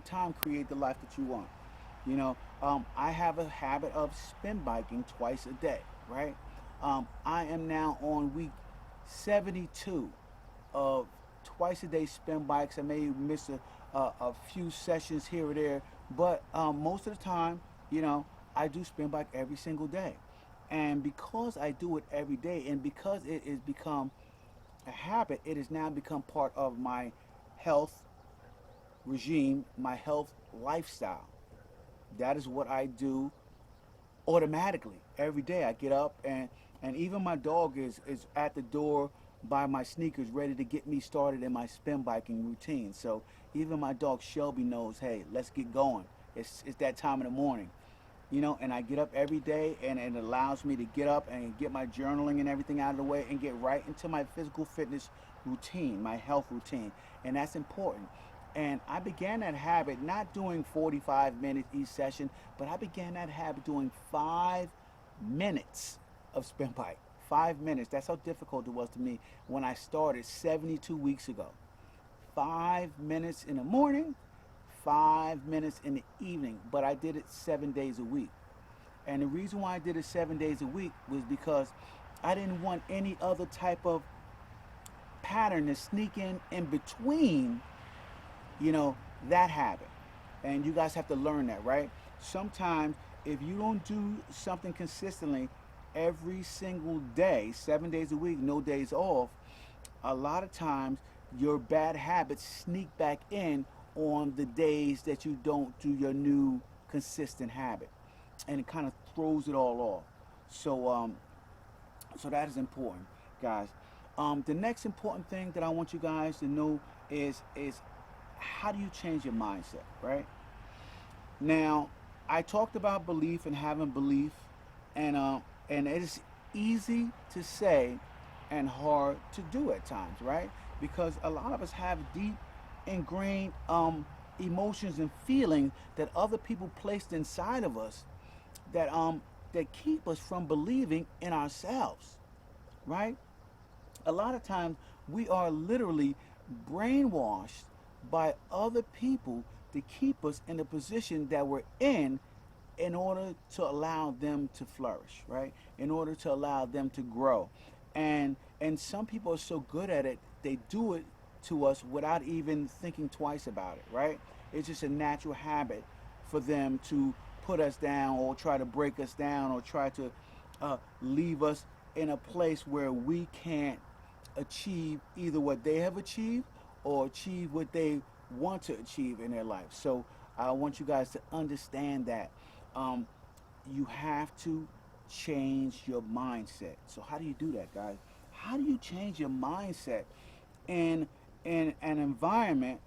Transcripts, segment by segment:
time create the life that you want. I have a habit of spin biking twice a day, right? I am now on week 72 of twice a day spin bikes. I may miss a few sessions here or there, but most of the time, you know, I do spin bike every single day. And because I do it every day and because it has become a habit, it has now become part of my health regime, my health lifestyle. That is what I do automatically every day. I get up and even my dog is at the door by my sneakers ready to get me started in my spin biking routine. So even my dog Shelby knows, hey, let's get going. It's that time in the morning. And I get up every day, and it allows me to get up and get my journaling and everything out of the way and get right into my physical fitness routine, my health routine. And that's important. And I began that habit not doing 45 minutes each session, but I began that habit doing 5 minutes of spin bike. 5 minutes. That's how difficult it was to me when I started 72 weeks ago. 5 minutes in the morning, 5 minutes in the evening, but I did it 7 days a week. And the reason why I did it 7 days a week was because I didn't want any other type of pattern to sneak in between, you know, that habit. And you guys have to learn that, right? Sometimes if you don't do something consistently every single day, 7 days a week, no days off, a lot of times your bad habits sneak back in on the days that you don't do your new consistent habit, and it kind of throws it all off. So that is important, guys. The next important thing that I want you guys to know is how do you change your mindset, right? Now, I talked about belief and having belief, and it is easy to say and hard to do at times, right? Because a lot of us have deep ingrained emotions and feelings that other people placed inside of us that keep us from believing in ourselves, right? A lot of times we are literally brainwashed by other people to keep us in the position that we're in order to allow them to flourish, right? In order to allow them to grow. And some people are so good at it, they do it to us without even thinking twice about it, right? It's just a natural habit for them to put us down or try to break us down or try to leave us in a place where we can't achieve either what they have achieved or achieve what they want to achieve in their life. So I want you guys to understand that um, you have to change your mindset. So how do you do that, guys? How do you change your mindset in in an environment,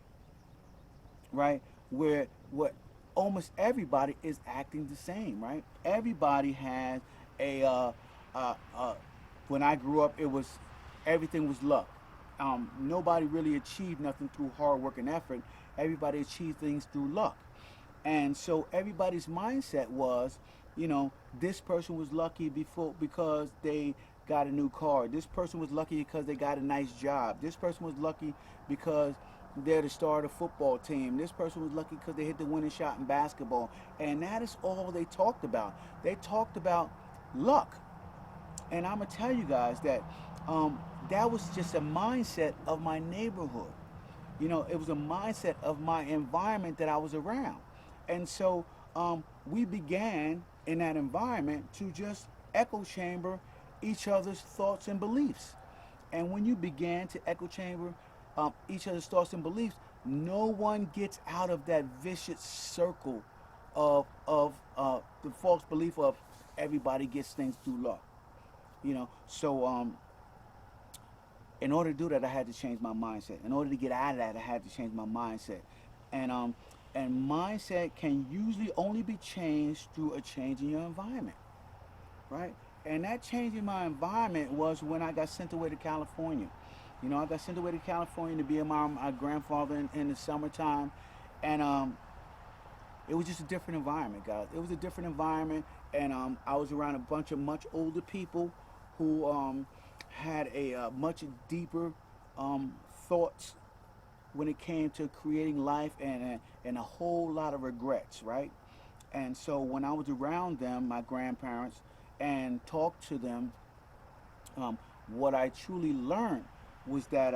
right, where what almost everybody is acting the same, right? Everybody has a when I grew up, it was everything was luck. Nobody really achieved nothing through hard work and effort. Everybody achieved things through luck. And so everybody's mindset was, this person was lucky before because they got a new car. This person was lucky because they got a nice job. This person was lucky because they're the star of the football team. This person was lucky because they hit the winning shot in basketball. And that is all they talked about. They talked about luck. And I'm gonna tell you guys that that was just a mindset of my neighborhood. It was a mindset of my environment that I was around. And so we began in that environment to just echo chamber each other's thoughts and beliefs. And when you began to echo chamber each other's thoughts and beliefs, no one gets out of that vicious circle of the false belief of everybody gets things through luck. So in order to do that, I had to change my mindset. In order to get out of that, I had to change my mindset. And mindset can usually only be changed through a change in your environment, right? And that change in my environment was when I got sent away to California. I got sent away to California to be with my grandfather in the summertime, and it was just a different environment, guys. It was a different environment, and I was around a bunch of much older people who had a much deeper thoughts when it came to creating life, and a whole lot of regrets, right? And so when I was around them, my grandparents, and talked to them, um, what I truly learned was that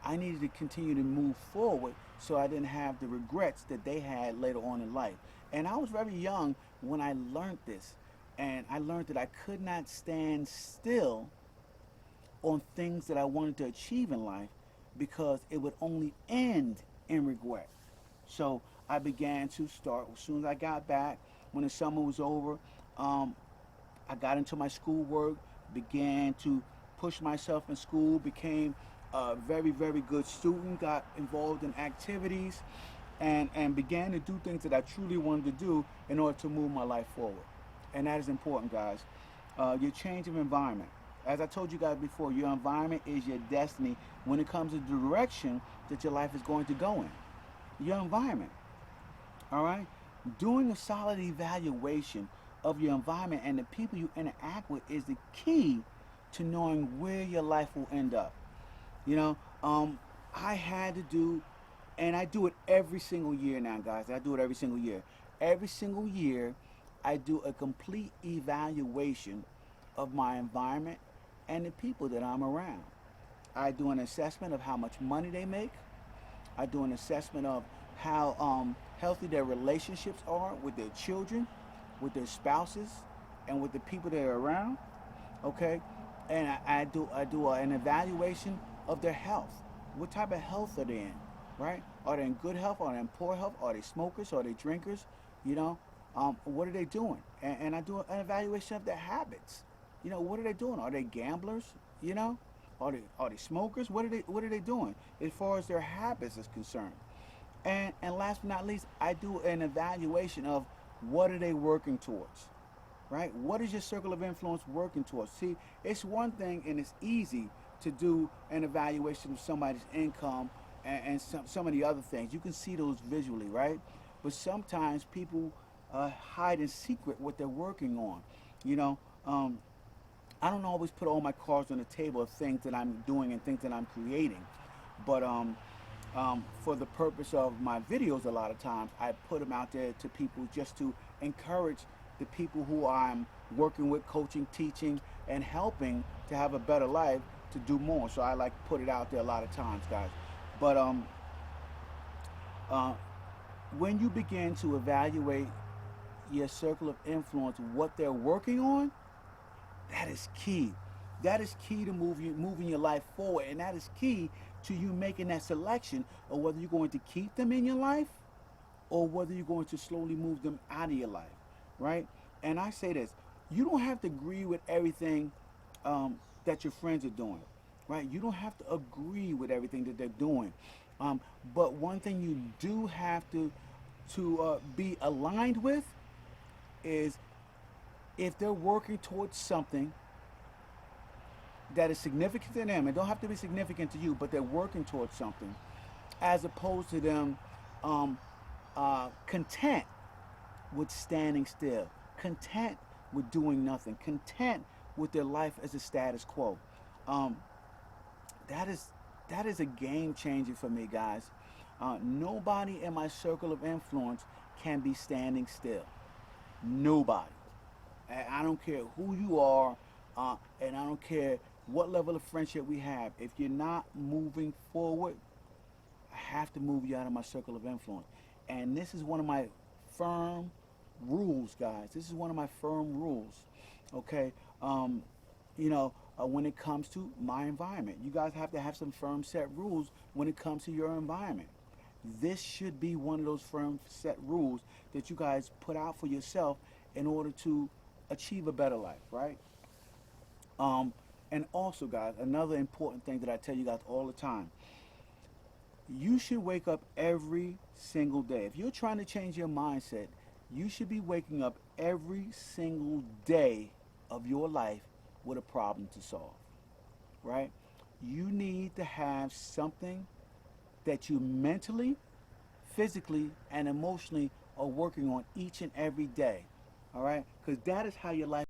I needed to continue to move forward so I didn't have the regrets that they had later on in life. And I was very young when I learned this. And I learned that I could not stand still on things that I wanted to achieve in life because it would only end in regret. So I began to start as soon as I got back, when the summer was over. Um, I got into my schoolwork, began to push myself in school, became a very, very good student, got involved in activities, and began to do things that I truly wanted to do in order to move my life forward. And that is important, guys. Your change of environment. As I told you guys before, your environment is your destiny when it comes to the direction that your life is going to go in. Your environment. All right? Doing a solid evaluation of your environment and the people you interact with is the key to knowing where your life will end up. You know, I had to do, and I do it every single year now, guys. I do it every single year. Every single year, I do a complete evaluation of my environment and the people that I'm around. I do an assessment of how much money they make. I do an assessment of how healthy their relationships are with their children, with their spouses, and with the people they're around. Okay, and I do an evaluation of their health. What type of health are they in? Right? Are they in good health? Are they in poor health? Are they smokers? Are they drinkers? You know, what are they doing? And I do an evaluation of their habits. You know, what are they doing? Are they gamblers? You know, are they smokers? What are they doing as far as their habits is concerned? And last but not least, I do an evaluation of what are they working towards, right? What is your circle of influence working towards? See, it's one thing and it's easy to do an evaluation of somebody's income and some of the other things. You can see those visually, right? But sometimes people hide in secret what they're working on. You know, I don't always put all my cards on the table of things that I'm doing and things that I'm creating. But for the purpose of my videos, a lot of times I put them out there to people just to encourage the people who I'm working with, coaching, teaching, and helping to have a better life to do more. So I like to put it out there a lot of times, guys. But uh, when you begin to evaluate your circle of influence, what they're working on, that is key. That is key to moving your life forward, and that is key to you making that selection of whether you're going to keep them in your life or whether you're going to slowly move them out of your life, right? And I say this: you don't have to agree with everything that your friends are doing, right? You don't have to agree with everything that they're doing, but one thing you do have to be aligned with is if they're working towards something that is significant to them. It don't have to be significant to you, but they're working towards something, as opposed to them content with standing still, content with doing nothing, content with their life as a status quo. Um, that is that is a game changer for me, guys. Nobody in my circle of influence can be standing still. Nobody. I don't care who you are, and I don't care what level of friendship we have. If you're not moving forward, I have to move you out of my circle of influence. And this is one of my firm rules, guys. This is one of my firm rules. Okay, um, when it comes to my environment, you guys have to have some firm set rules when it comes to your environment. This should be one of those firm set rules that you guys put out for yourself in order to achieve a better life, right? Um, and also, guys, another important thing that I tell you guys all the time: you should wake up every single day. If you're trying to change your mindset, you should be waking up every single day of your life with a problem to solve, right? You need to have something that you mentally, physically, and emotionally are working on each and every day, all right? Because that is how your life